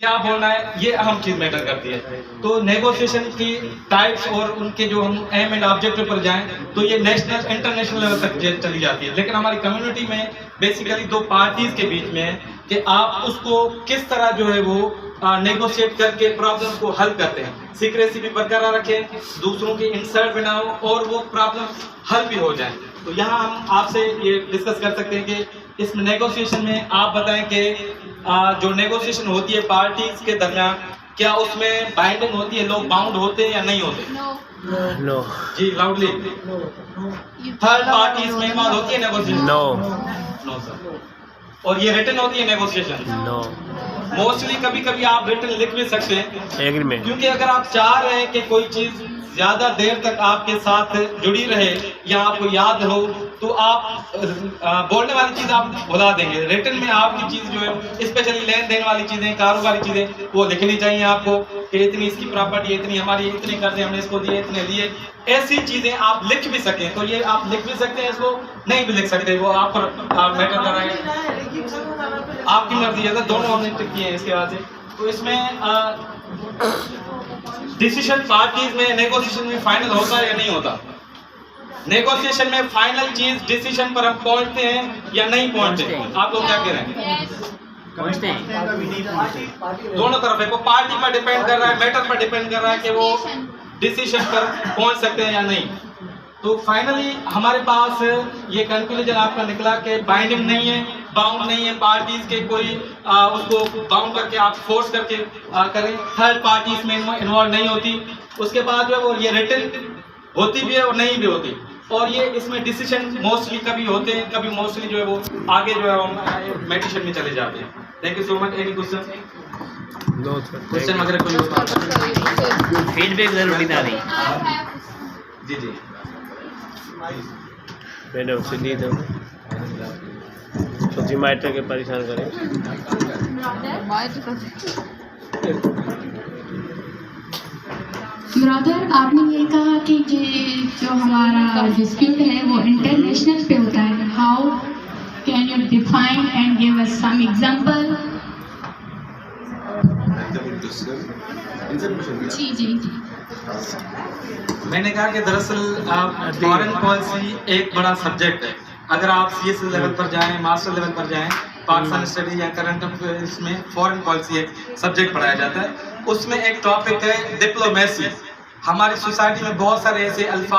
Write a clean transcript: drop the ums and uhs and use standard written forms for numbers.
क्या बोलना है, ये अहम चीज मैटर करती है। तो नेगोशिएशन की टाइप्स और उनके जो हम एम एंड ऑब्जेक्टिव पर जाएं तो ये नेशनल इंटरनेशनल लेवल तक चली जाती है। लेकिन हमारी कम्युनिटी में बेसिकली दो पार्टीज के बीच में है कि आप उसको किस तरह जो है वो नेगोशिएट करके प्रॉब्लम को हल करते हैं। सीक्रेसी भी बरकरार रखें, दूसरों की इंसल्ट बनाओ और वो प्रॉब्लम हल भी हो जाए। तो यहाँ हम आपसे ये डिस्कस कर सकते हैं कि इस नेगोशिएशन में आप बताएं कि जो नेगोशिएशन होती है पार्टीज के दरमियान, क्या उसमें बाइंडिंग होती है, लोग बाउंड होते हैं या नहीं होते? नो। जी लाउडली। थर्ड पार्टीज में इन्वॉल्व होती है नेगोशिएशन? No sir. और ये रिटन होती है नेगोशिएशन? नो। मोस्टली कभी कभी आप रिटन लिख भी सकते हैं, एग्रीमेंट, क्योंकि अगर आप चाह रहे हैं कि कोई चीज ज्यादा देर तक आपके साथ जुड़ी रहे या आपको याद हो, तो आप बोलने वाली चीज आप भुला देंगे। रिटन में आपकी चीज जो है स्पेशली लेन देन वाली चीजें, कारोबारी चीजें, वो लिखनी चाहिए आपको कि इतनी इसकी प्रॉपर्टी, इतनी हमारी, इतने कर्जे हमने इसको दिए, इतने लिए। ऐसी चीजें आप लिख भी सकते हैं। तो ये आप लिख भी सकते हैं, इसको नहीं भी लिख सकते, वो आप पर मैटर कर रहा है, आपकी मर्जी है। दोनों हमने टिक किए हैं इसके बाद से। तो इसमें डिसीजन पार्टीज में नेगोशिएशन में फाइनल होता है या नहीं होता? नेगोशिएशन में फाइनल चीज डिसीजन पर हम पहुंचते हैं या नहीं पहुंचते? आप लोग क्या कह रहे हैं? पहुंचते हैं। दोनों तरफ है, वो पार्टी पर डिपेंड कर रहा है, मैटर पर डिपेंड कर रहा है कि वो डिसीजन पर पहुंच सकते हैं या नहीं। तो फाइनली हमारे पास ये कंक्लूजन आपका निकला कि बाइंडिंग नहीं है, बाउंड नहीं है पार्टीज के, कोई उसको बाउंड करके आप फोर्स करके करें। थर्ड पार्टीज में इन्वॉल्व नहीं होती। उसके बाद जो है वो ये रिटन होती भी है और नहीं भी होती। और ये इसमें डिसीजन मोस्टली कभी होते हैं, कभी मोस्टली जो है वो आगे जो है हम मेडिटेशन में चले जाते हैं। Thank you so much. Any question? No question अगर कोई होता है फीडबैक जरूर देना नहीं। जी जी मैंने उसे दी तो मैटर के परेशान करें। ब्रदर, आपने ये कहा कि जो हमारा डिस्प्यूट है वो इंटरनेशनल पे होता है। How can you define and give us some example? जी जी जी। मैंने कहा कि दरअसल फॉरेन पॉलिसी एक बड़ा सब्जेक्ट है। अगर आप सीएससी लेवल पर जाएं, मास्टर लेवल पर जाएं, पाकिस्तान स्टडी या करंट अफेयर्स में फॉरेन पॉलिसी एक सब्जेक्ट पढ़ाया जाता है। उसमें एक टॉपिक है डिप्लोमेसी। हमारी सोसाइटी में बहुत सारे ऐसे अल्फाज